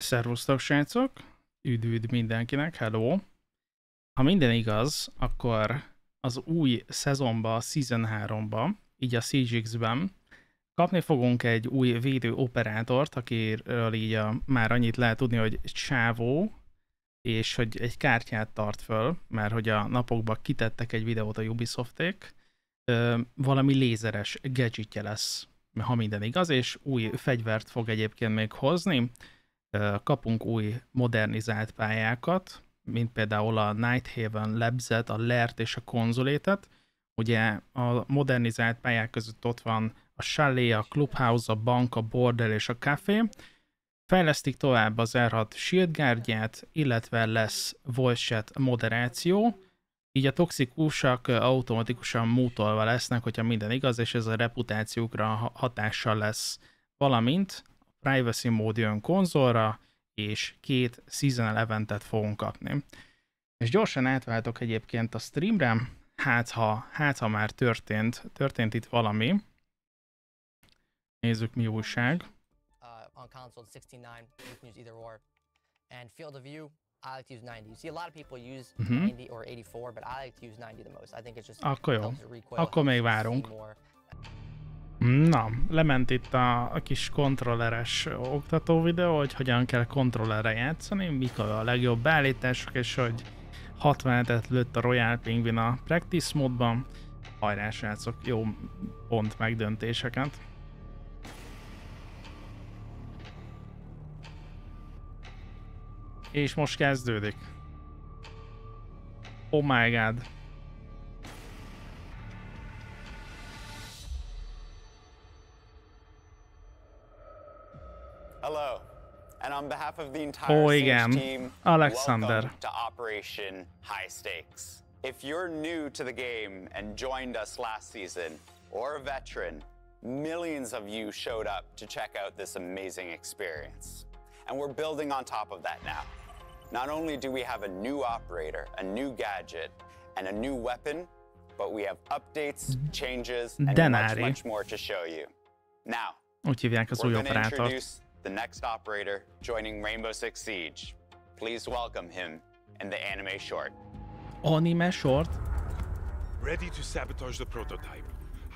Szervusztok, srácok! Üdv mindenkinek, hello! Ha minden igaz, akkor az új szezonban, a Season 3-ba, így a CGX-ben kapni fogunk egy új védő operátort, akiről így már annyit lehet tudni, hogy csávó, és hogy egy kártyát tart föl, mert hogy a napokban kitettek egy videót a Ubisofték, valami lézeres gadgetje lesz, ha minden igaz, és új fegyvert fog egyébként még hozni. Kapunk új modernizált pályákat, mint például a Nighthaven Labset, a Lert és a Konzolétet. Ugye a modernizált pályák között ott van a Chalet, a Clubhouse, a Bank, a Bordel és a Café. Fejlesztik tovább az R6 Shieldguardját, illetve lesz voice chat moderáció. Így a toxikusak automatikusan mútolva lesznek, hogyha minden igaz, és ez a reputációkra hatással lesz. Valamint privacy mód jön konzolra, és 2 seasonal eventet fogunk kapni. És gyorsan átváltok egyébként a streamre, hát ha már történt itt valami. Nézzük, mi újság. On console 69, you can use either or. And field of view, I like to use 90. You see a lot of people use 90 or 84, but I like to use 90 the most. I think it's just akkor jó. Akkor még várunk. Na, lement itt a kis kontrolleres oktató videó, hogy hogyan kell kontrollerre játszani, mik a legjobb beállítások, és hogy 60-et lőtt a Royal Penguin a practice módban. Hajrá, srácok, jó pont megdöntéseket. És most kezdődik. Oh my god. Hello, and on behalf of the entire Siege team, Alexander. welcome to Operation High Stakes. If you're new to the game and joined us last season, or a veteran, millions of you showed up to check out this amazing experience. And we're building on top of that now. Not only do we have a new operator, a new gadget, and a new weapon, but we have updates, changes, and Denari. much more to show you. Now, úgy hívják az új operátort. The next operator joining Rainbow Six Siege. Please welcome him in the anime short. Anime short? Ready to sabotage the prototype.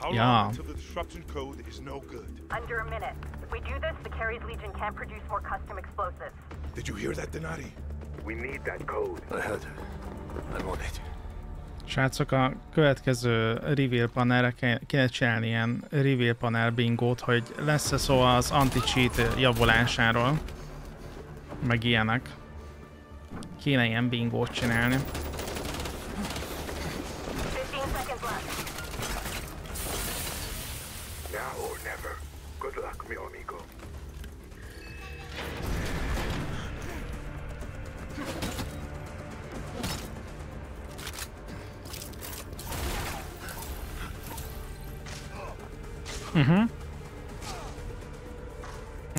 How Yeah. long until the disruption code is no good? Under a minute. If we do this, the Carries Legion can't produce more custom explosives. Did you hear that, Denari? We need that code. I heard it. I'm on it. Srácok, a következő reveal panelre kéne csinálni ilyen reveal panel bingót, hogy lesz-e szó az anti-cheat javulásáról, meg ilyenek. Kéne ilyen bingót csinálni. 15 seconds left. Now or never. Good luck, mio amigo.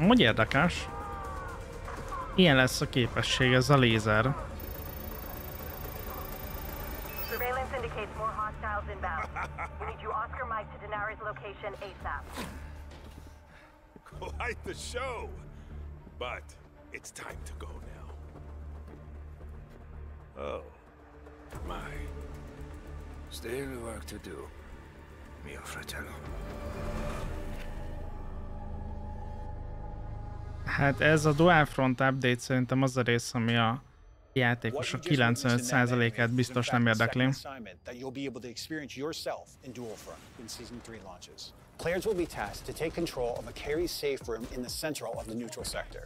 Hogy érdekes. Ilyen lesz a képesség, ez a lézer. Surveillance indicates more hostiles inbound. We need you Oscar Mike to Denari's location ASAP. Quite the show. But it's time to go now. Oh, my. Still work to do, mio fratello. Hát ez a Dual Front Update szerintem az a rész, ami a játékosok 95%-át biztos nem érdekli. Players will be tasked to take control of a carry safe room in the central of the neutral sector.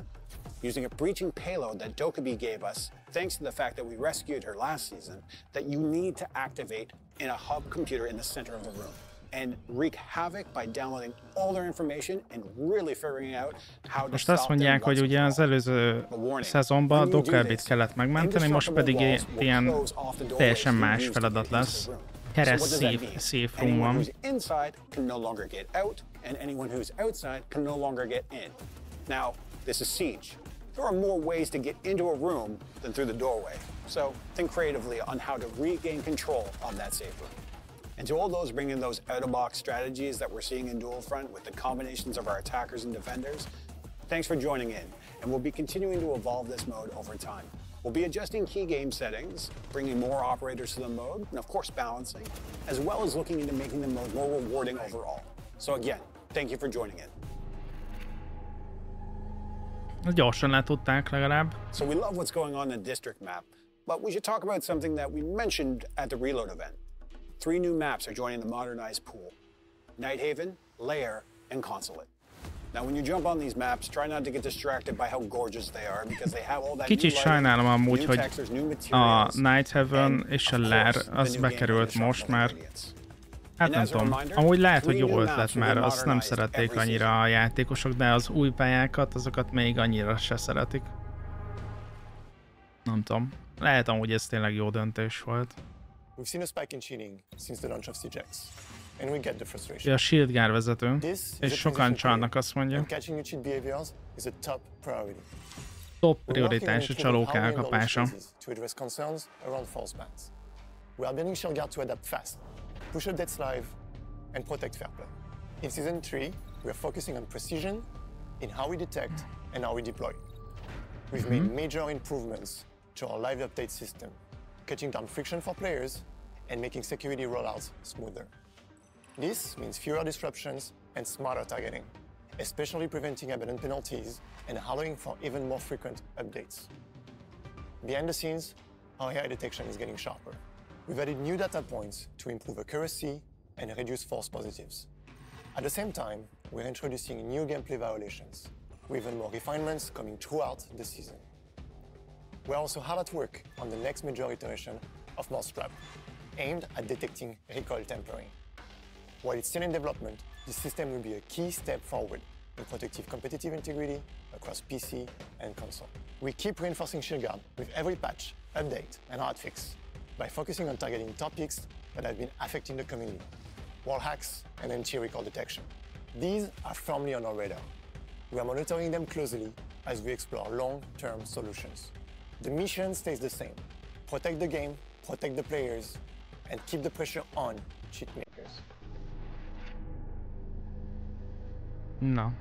Using a breaching payload that Dokkaebi gave us, thanks to the fact that we rescued her last season, that you need to activate in a hub computer in the center of the room. And wreak havoc by downloading all their information and really figuring out how to Most azt stop mondják, them hogy once ugye and az for all. előző szezonban Dokkaebit kellett megmenteni, most pedig ilyen teljesen más feladat lesz. Kereszt safe room van. Anyone who's inside can no longer get out, and anyone who's outside can no longer get in. Now, this is Siege. There are more ways to get into a room than through the doorway. So think creatively on how to regain control of that safe room. And to all those bringing those out-of-box strategies that we're seeing in Dual Front with the combinations of our attackers and defenders, thanks for joining in. and we'll be continuing to evolve this mode over time. We'll be adjusting key game settings, bringing more operators to the mode, and of course balancing, as well as looking into making the mode more rewarding overall. So again, thank you for joining in. Gyorsan letudták legalább. So we love what's going on in the district map, but we should talk about something that we mentioned at the reload event. 3 new maps are joining the modernized pool: Nighthaven, Lair, and Consulate. Now when you jump on these maps, try not to get distracted by how gorgeous they are, because they have all that Kicsit sajnálom amúgy, hogy a Nighthaven és a Lair az bekerült most, mert hát nem tudom, amúgy lehet, hogy jó ötlet, mert azt nem szerették annyira a játékosok, de az új pályákat, azokat még annyira se szeretik. Nem tudom. Lehet amúgy ez tényleg jó döntés volt. We've seen a spike in cheating since the launch of CJX, and we get the frustration. A Shieldguard vezető, és sokan csalnak, azt mondja. Catching new cheat behaviors is a top priority. Top prioritás a csalók elkapása. To address concerns around false bans. We are building Shieldguard to adapt fast, push updates live, and protect fair play. In Season 3, we are focusing on precision in how we detect and how we deploy. We've made major improvements to our live update system, cutting down friction for players and making security rollouts smoother. This means fewer disruptions and smarter targeting, especially preventing abandoned penalties and allowing for even more frequent updates. Behind the scenes, our AI detection is getting sharper. We've added new data points to improve accuracy and reduce false positives. At the same time, we're introducing new gameplay violations, with even more refinements coming throughout the season. We're also hard at work on the next major iteration of Mousetrap, aimed at detecting recoil tampering. While it's still in development, this system will be a key step forward in protective competitive integrity across PC and console. We keep reinforcing Shieldguard with every patch, update, and hotfix by focusing on targeting topics that have been affecting the community: wall hacks and anti-recall detection. These are firmly on our radar. We are monitoring them closely as we explore long-term solutions. The mission stays the same: protect the game, protect the players, and keep the pressure on cheat makers. No.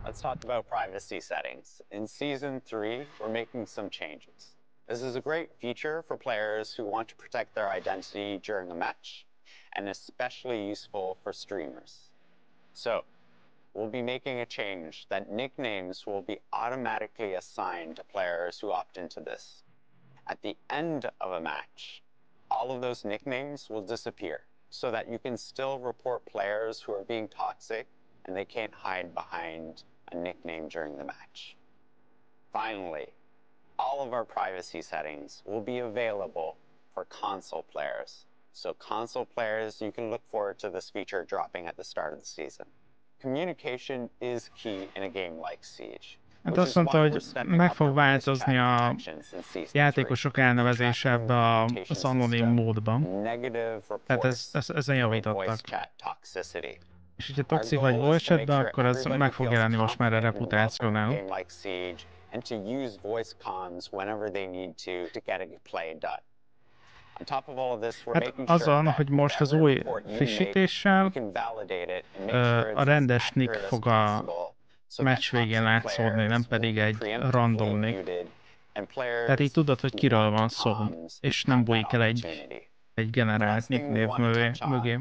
Let's talk about privacy settings. In Season 3, we're making some changes. This is a great feature for players who want to protect their identity during a match, and especially useful for streamers. So, we'll be making a change that nicknames will be automatically assigned to players who opt into this. At the end of a match, all of those nicknames will disappear, so that you can still report players who are being toxic and they can't hide behind a nickname during the match. Finally, all of our privacy settings will be available for console players. So console players, you can look forward to this feature dropping at the start of the season. Communication is key in a game like Siege. Hát azt mondta, hogy meg fog változni a játékosok elnevezése ebbe az anonim módban. Tehát ezen javítottak. És hogyha toxic vagy voice chatben, akkor ez meg fog jelenni most már a reputációnál. Hát azon, hogy most az új frissítéssel a rendes nick fog a meccs végén látszódni, nem pedig egy random nick. Tehát így tudod, hogy kiről van szó, és nem bújik el egy generált nicknév mögé.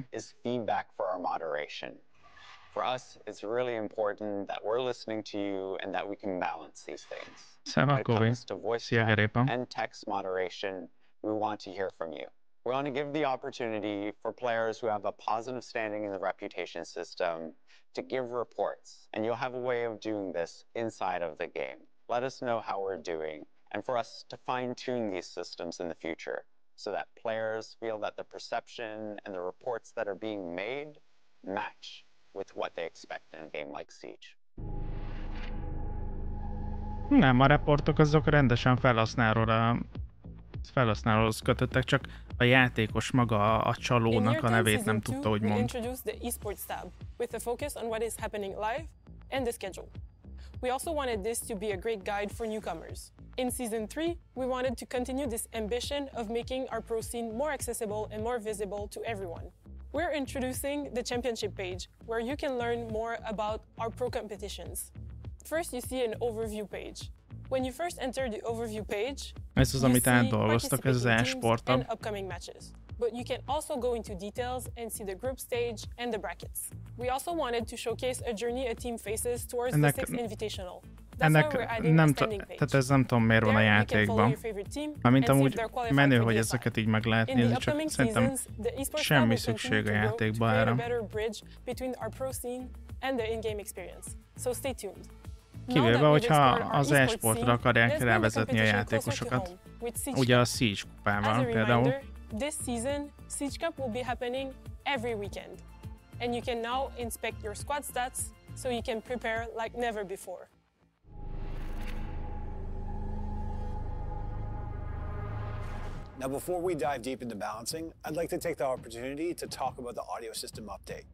For us, it's really important that we're listening to you and that we can balance these things. When it comes to voice chat and text moderation, we want to hear from you. We want to give the opportunity for players who have a positive standing in the reputation system to give reports, and you'll have a way of doing this inside of the game. Let us know how we're doing, and for us to fine-tune these systems in the future so that players feel that the perception and the reports that are being made match with what they expect in a game like Siege. Nem, a reportok azok rendesen felhasználóhoz kötöttek, csak a játékos maga a csalónak a nevét nem tudta, hogy mond. Introduce the Esport Tab with a focus on what is happening live and the schedule. We also wanted this to be a great guide for newcomers. In Season 3, we wanted to continue this ambition of making our pro scene more accessible and more visible to everyone. We're introducing the championship page, where you can learn more about our pro competitions. First, you see an overview page. When you first enter the overview page, ez az, you amit see átdolgoztak, ez az participating teams Esport Tab. and upcoming matches. But you can also go into details and see the group stage and the brackets. We also wanted to showcase a journey a team faces towards the 6th Invitational. That's why we're adding a standing page. Tehát ez nem tudom, miért van a játékban. Mármint amúgy menő, hogy ezeket így meg lehet nézni, csak szerintem semmi szükség a játékba erre. Kivéve, hogyha az e-sportra akarják rávezetni a játékosokat. Ugye a Siege kupával például. This season, Siege Cup will be happening every weekend. And you can now inspect your squad stats so you can prepare like never before. Now, before we dive deep into balancing, I'd like to take the opportunity to talk about the audio system update.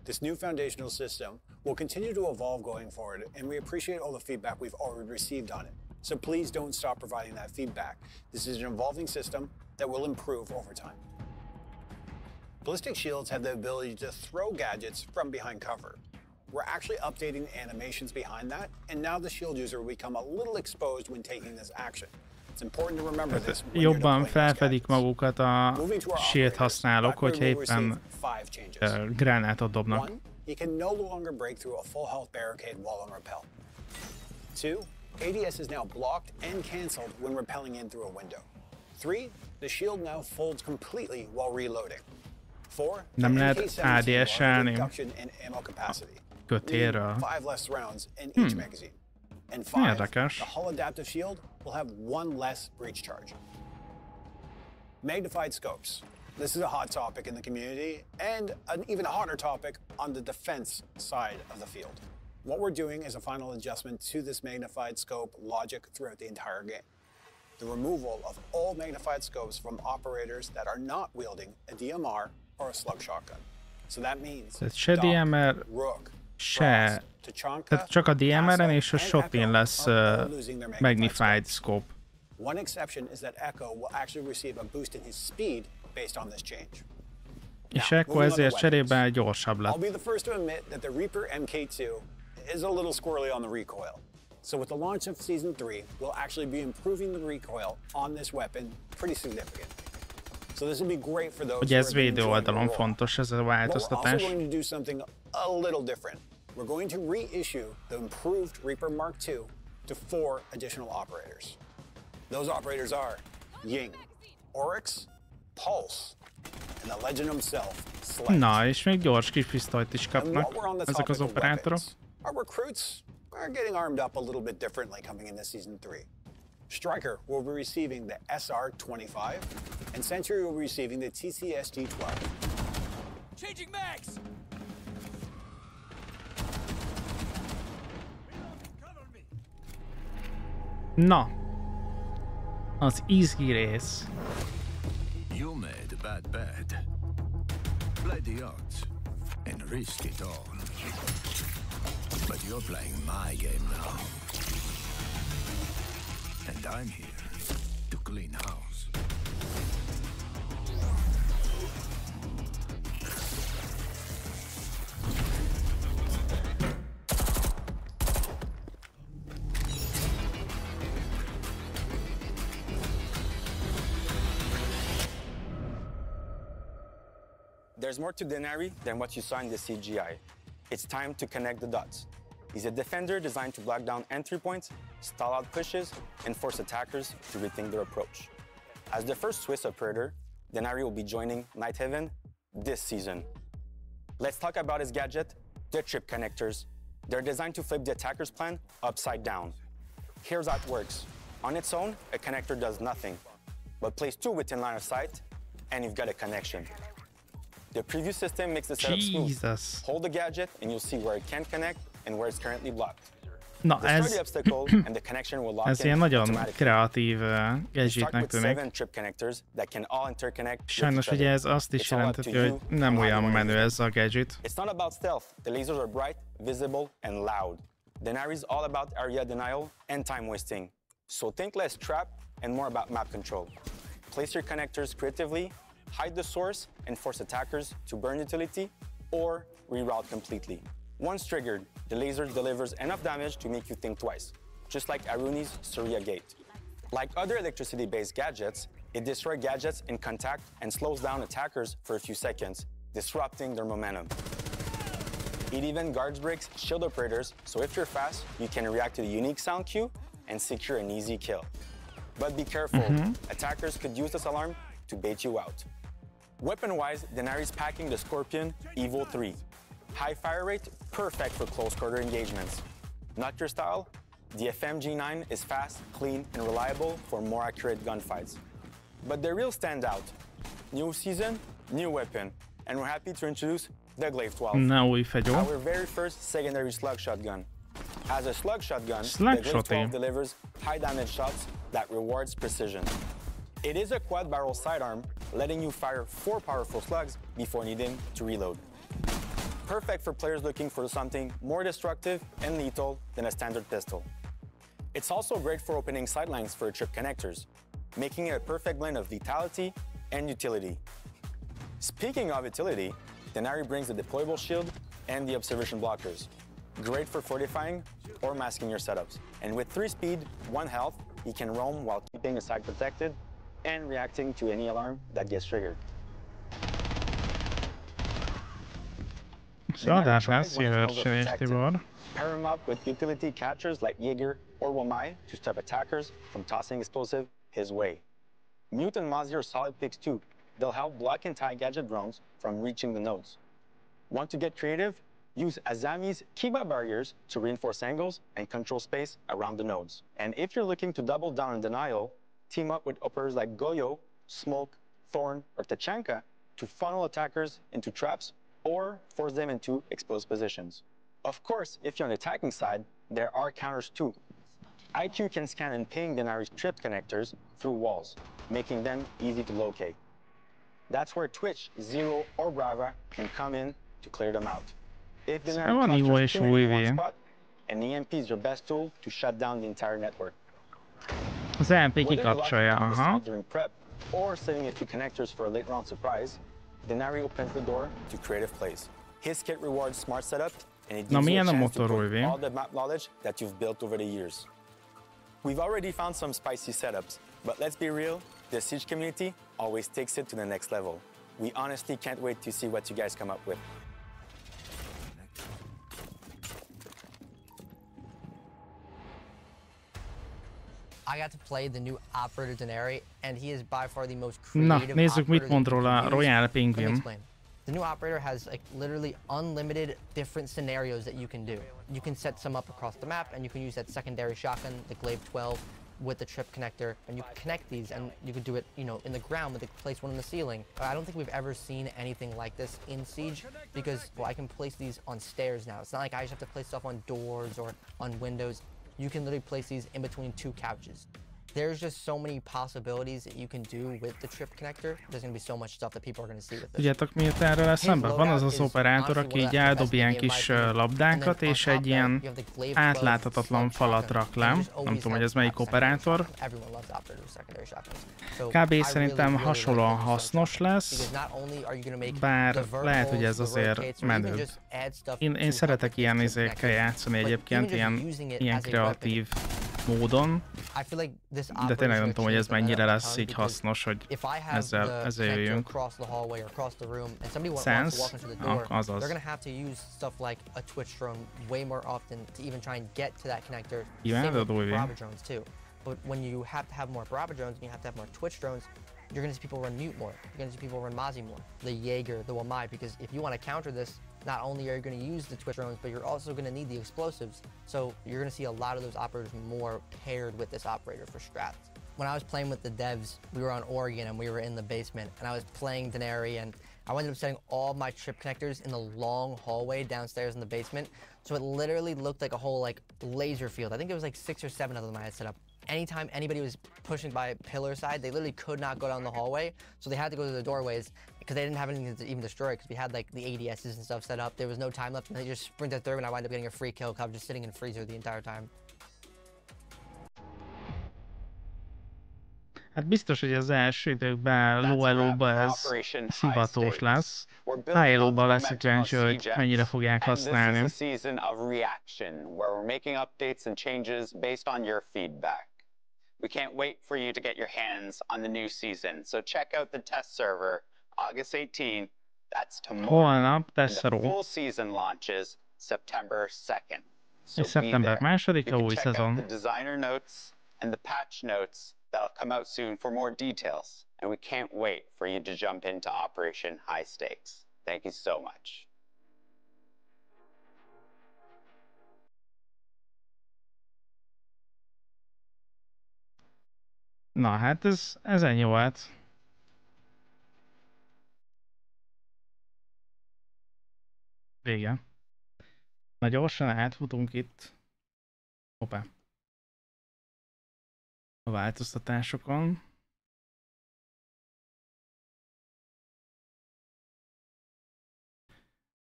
This new foundational system will continue to evolve going forward, and we appreciate all the feedback we've already received on it. So please don't stop providing that feedback. This is an evolving system that will improve over time. Ballistic shields have the ability to throw gadgets from behind cover. We're actually updating the animations behind that, and now the shield user will become a little exposed when taking this action. It's important to remember this when you're Jobban felfedik magukat a shield használók, hogyha éppen gránátot dobnak. 1. You can no longer break through a full health barricade while on rappel. 2. ADS is now blocked and cancelled when rappelling in through a window. 3. The shield now folds completely while reloading. 4. Nem lehet ADS-elni kötélről. 5 less rounds in each magazine. And 5. The hull adaptive shield will have 1 less breach charge. Magnified scopes. This is a hot topic in the community and an even hotter topic on the defense side of the field. What we're doing is a final adjustment to this magnified scope logic throughout the entire game. The removal of all magnified scopes from operators that are not wielding a DMR or a slug shotgun. So that means se DMR, se... Tehát csak a DMR-en és a Shotgun lesz magnified scope. One exception is that Echo will actually receive a boost in his speed based on this change. És Echo ezért cserébe gyorsabb lett. I'll be the first to admit that the Reaper MK2 is a little squirrely on the recoil. So with the launch of Season 3, we'll actually be improving the recoil on this weapon pretty significantly. So this will be great for those Ugye ez védő oldalon fontos ez a változtatás. But we're also going to do something a little different. We're going to reissue the improved Reaper Mark II to 4 additional operators. Those operators are Ying, Oryx, Pulse, and the legend himself, Sledge. Na, és még gyors kis pisztolyt is kapnak ezek az operátorok. Our recruits are getting armed up a little bit differently coming into Season 3. Striker will be receiving the SR-25, and Sentry will be receiving the TCSG-12. Changing mags! Na, az izgi rész. You made a bad bet. Play the odds and risk it all. But you're playing my game now. And I'm here to clean house. There's more to Denari than what you saw in the CGI. It's time to connect the dots. He's a defender designed to block down entry points, stall out pushes, and force attackers to rethink their approach. As the first Swiss operator, Denari will be joining Nighthaven this season. Let's talk about his gadget, the trip connectors. They're designed to flip the attacker's plan upside down. Here's how it works. On its own, a connector does nothing, but place 2 within line of sight, and you've got a connection. The preview system makes the setup smooth. Hold the gadget and you'll see where it can connect and where it's currently blocked. Na ez, ez ilyen nagyon kreatív gadgetnek tűnik. Sajnos ugye ez azt is jelenteti, hogy nem olyan menő ez a gadget. It's not about stealth. The lasers are bright, visible and loud. Denari's all about area denial and time wasting. So think less trap and more about map control. Place your connectors creatively, hide the source, and force attackers to burn utility or reroute completely. Once triggered, the laser delivers enough damage to make you think twice, just like Aruni's Surya Gate. Like other electricity-based gadgets, it destroys gadgets in contact and slows down attackers for a few seconds, disrupting their momentum. It even guards breaks shield operators, so if you're fast, you can react to the unique sound cue and secure an easy kill. But be careful, attackers could use this alarm to bait you out. Weapon-wise, Denari's packing the Scorpion Evo 3. High fire rate, perfect for close quarter engagements. Not your style? The FMG9 is fast, clean, and reliable for more accurate gunfights. But the real standout, new season, new weapon, and we're happy to introduce the Glaive 12. Our very first secondary slug shotgun. As a slug shotgun, the Glaive 12 delivers high damage shots that rewards precision. It is a quad barrel sidearm, letting you fire 4 powerful slugs before needing to reload. Perfect for players looking for something more destructive and lethal than a standard pistol. It's also great for opening sidelines for trip connectors, making it a perfect blend of lethality and utility. Speaking of utility, Denari brings the deployable shield and the observation blockers. Great for fortifying or masking your setups. And with 3 speed, 1 health, he can roam while keeping his side protected and reacting to any alarm that gets triggered. So that lesz, Öszegzés Tibor. Pair him up with utility catchers like Jaeger or Wamai to stop attackers from tossing explosive his way. Mute and Mozzie are solid picks too. They'll help block entire gadget drones from reaching the nodes. Want to get creative? Use Azami's Kiba barriers to reinforce angles and control space around the nodes. And if you're looking to double down on denial, team up with operators like Goyo, Smoke, Thorn, or Tachanka to funnel attackers into traps or force them into exposed positions. Of course, if you're on the attacking side, there are counters too. IQ can scan and ping Denari's trip connectors through walls, making them easy to locate. That's where Twitch, Zero, or Brava can come in to clear them out. If Denari clusters too many in one spot, an EMP is your best tool to shut down the entire network. Az EMP kikapcsolja, aha. During prep or setting a few connectors for a late round surprise, Denari opens the door to creative plays. His kit rewards smart setup, and it gives you a chance to put all the map knowledge that you've built over the years. We've already found some spicy setups, but let's be real, the Siege community always takes it to the next level. We honestly can't wait to see what you guys come up with. I got to play the new operator Denari, and he is by far the most creative Na, nézzük, mit mond róla Royal Penguin. The new operator has like literally unlimited different scenarios that you can do. You can set some up across the map, and you can use that secondary shotgun, the Glaive 12, with the trip connector, and you can connect these, and you can do it, you know, in the ground, with place one in the ceiling. I don't think we've ever seen anything like this in Siege, because well, I can place these on stairs now. It's not like I just have to place stuff on doors or on windows. You can literally place these in between 2 couches. There's just so many possibilities that you can do with the trip connector. There's going to be so much stuff that people are going to see with this. Tudjátok, mi jött erről eszembe? Van az az operátor, aki így eldob ilyen kis labdákat, és egy ilyen átláthatatlan falat rak le. Nem tudom, hogy ez melyik operátor. Kb. Szerintem hasonlóan hasznos lesz, bár lehet, hogy ez azért menőbb. Én szeretek ilyen izékkel játszani egyébként, ilyen kreatív módon, de tényleg nem tudom, hogy ez mennyire lesz így hasznos, hogy ezzel jöjjünk. Sense? Azaz. But when you have to have more Brava drones and you have to have more Twitch drones, you're going to see people run Mute more. You're going to see people run Mozzie more. The Jaeger, the Wamai, because if you want to counter this, not only are you going to use the Twitch drones, but you're also going to need the explosives. So you're going to see a lot of those operators more paired with this operator for strats. When I was playing with the devs, we were on Oregon and we were in the basement, and I was playing Denari, and I ended up setting all my trip connectors in the long hallway downstairs in the basement. So it literally looked like a whole like laser field. I think there was like 6 or 7 of them I had set up. Anytime anybody was pushing by a pillar side, they literally could not go down the hallway, so they had to go to the doorways because they didn't have anything to even destroy, because we had like the ADSs and stuff set up. There was no time left, and they just sprinted through, and I wound up getting a free kill because I was just sitting in freezer the entire time. Hát biztos, hogy az első időkben low-elo-ban ez szivatós lesz. High-elo-ban lesz kíváncsi, hogy mennyire fogják használni. This is a season of reaction, where we're making updates and changes based on your feedback. We can't wait for you to get your hands on the new season, so check out the test server, August 18th, that's tomorrow. Holnap And the teszteló. full season launches September 2nd. So És szeptember be there. 2-a You can új check out szezon. the designer notes and the patch notes that'll come out soon for more details. And we can't wait for you to jump into Operation High Stakes. Thank you so much. Na hát ez ennyi volt. Vége. Na gyorsan átfutunk itt. Hoppá. A változtatásokon.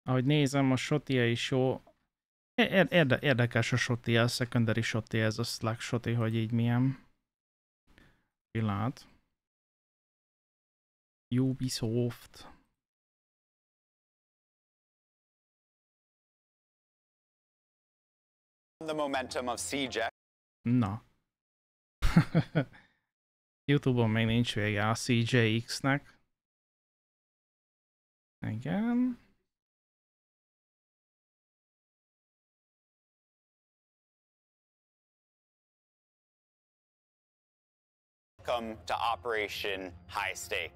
Ahogy nézem, a Shotia is jó. Érdekes a Shotia, a secondary Shotia, ez a Slack Shoti, hogy így milyen. Pillanat. Ubisoft. The momentum of Siege. Na. YouTube-on még nincs vége a CJX-nek. Igen. Welcome to Operation High Stake.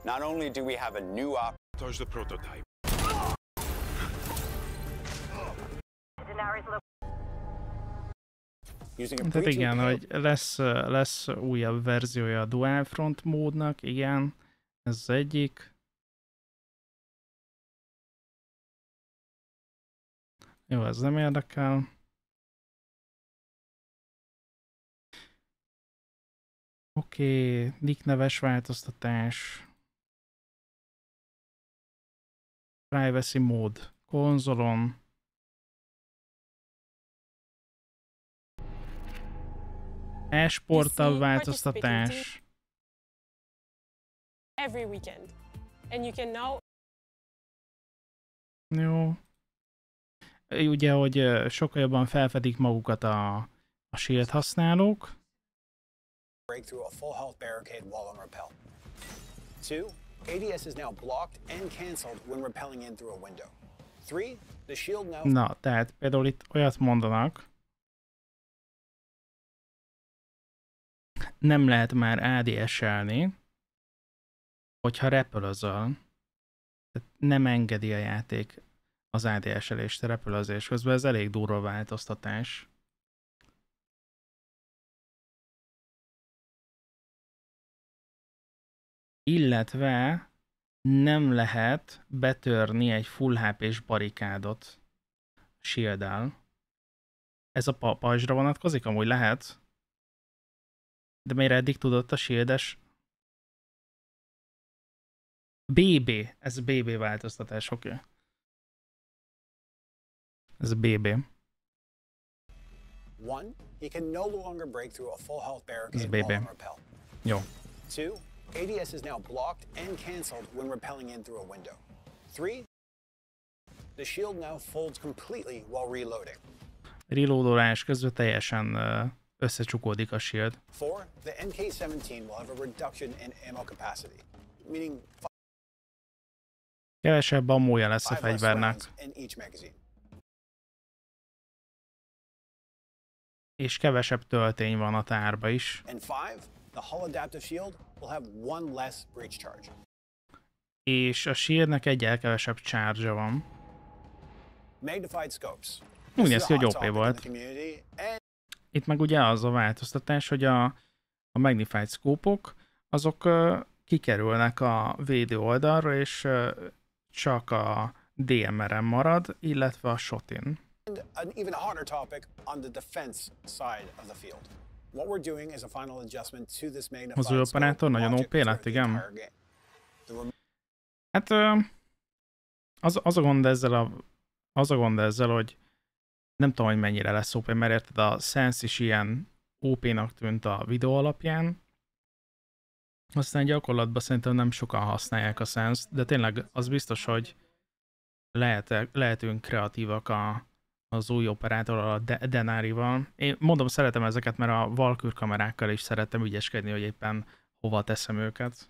Not only do we have a new Touch the prototype. Tehát igen, hogy lesz újabb verziója a Dual Front módnak, igen. Ez az egyik. Jó, ez nem érdekel. Oké, nick neves változtatás. Privacy mód konzolon. Esport Tab változtatás. Every weekend. And you can now... Jó. Ugye, hogy sokkal jobban felfedik magukat a shield használók. Break through a full health barricade while on rappel. 2, ADS is now blocked and cancelled when rappelling in through a window. 3, the shield now... Na, tehát például itt olyat mondanak, nem lehet már ADS-elni, hogyha repülözöl. Tehát nem engedi a játék az ADS-elést a repülözés közben, ez elég durva változtatás. Illetve nem lehet betörni egy full HP-s barikádot shield-el. Ez a pajzsra vonatkozik? Amúgy lehet. De miért eddig tudott a shieldes? BB. Ez BB változtatás, oké. Okay. Ez BB. 1, he can no longer break through a full health barricade while on rappel. Jó. 2, ADS is now blocked and cancelled when rappelling in through a window. 3, the shield now folds completely while reloading. Reloadolás közben teljesen összecsukódik a shield. 4, the MK17 will have a reduction in ammo capacity, meaning Kevesebb ammója lesz a 5 less fegyvernek. rounds in each magazine. És kevesebb töltény van a tárba is. And 5, the hull adaptive shield will have 1 less breach charge. És a shieldnek egyel kevesebb charge-a van. Magnified scopes. Úgy néz ki, hogy OP volt. Itt meg ugye az a változtatás, hogy a Magnified Scope-ok, azok kikerülnek a védő oldalra, és csak a DMR-en marad, illetve a Shotin. And an even hotter topic on the defense side of the field. What we're doing is a final adjustment to this magnified Az új operátor nagyon OP lett, igen. Hát az a gond ezzel, hogy nem tudom, hogy mennyire lesz OP, mert érted, a Sense is ilyen OP-nak tűnt a videó alapján, Aztán gyakorlatban szerintem nem sokan használják a Sense-t, de tényleg az biztos, hogy lehetünk kreatívak az új operátorral, a Denarival. Én mondom, szeretem ezeket, mert a Valkyr kamerákkal is szeretem ügyeskedni, hogy éppen hova teszem őket.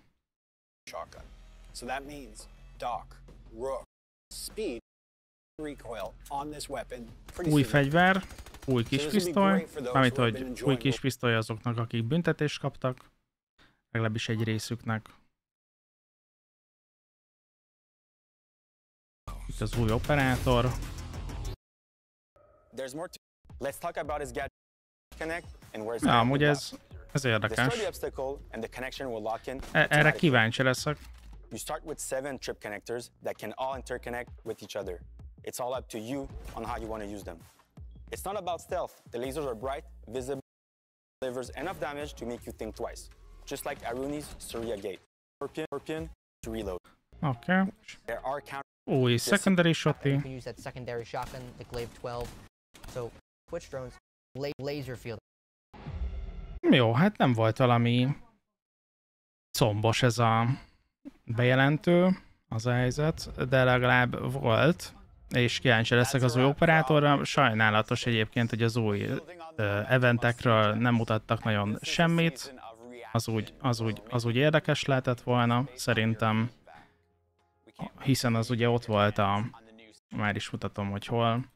Shotgun. So that means dock, rook, speed, recoil on this weapon. Új fegyver, új kis pisztoly, mármint hogy új kis pisztoly azoknak, akik büntetést kaptak, legalábbis egy részüknek. Itt az új operátor. Amúgy ez érdekes. Erre kíváncsi leszek. You start with 7 trip connectors that can all interconnect with each other. It's all up to you on how you want to use them. It's not about stealth. The lasers are bright, visible, delivers enough damage to make you think twice. Just like Aruni's Surya Gate. Scorpion to reload. Okay. There are counter. Új secondary shotty. You can use that secondary shotgun, the Glaive 12. So, Twitch drones, laser field. Jó, hát nem volt valami combos ez a bejelentő, az a helyzet, de legalább volt, és kíváncsi leszek az új operátorra. Sajnálatos egyébként, hogy az új eventekről nem mutattak nagyon semmit, az úgy érdekes lehetett volna, szerintem, hiszen az ugye ott volt már is mutatom, hogy hol,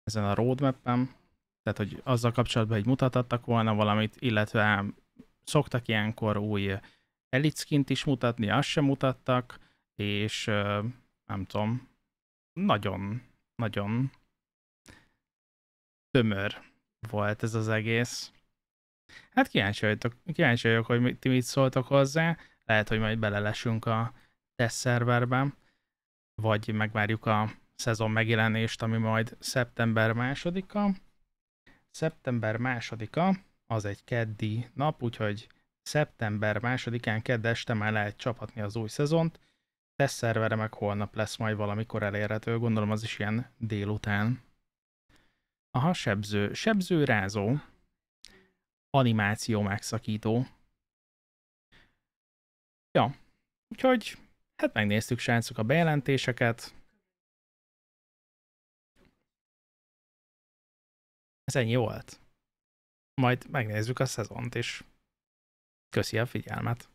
ezen a roadmap-en, tehát hogy azzal kapcsolatban, hogy mutattak volna valamit, illetve szoktak ilyenkor új elite skint is mutatni, azt sem mutattak, és nem tudom, nagyon tömör volt ez az egész. Hát kíváncsi vagyok, hogy ti mit szóltok hozzá, lehet, hogy majd belelesünk a test szerverbe, vagy megvárjuk a szezon megjelenést, ami majd szeptember 2-a. Szeptember 2-a, az egy keddi nap, úgyhogy szeptember 2-án kedd este már lehet csapatni az új szezont. Test szervere meg holnap lesz majd valamikor elérhető, gondolom az is ilyen délután. Aha, sebző rázó, animáció megszakító. Ja, úgyhogy hát megnéztük, srácok, a bejelentéseket. Ez ennyi volt. Majd megnézzük a szezont is. Köszi a figyelmet!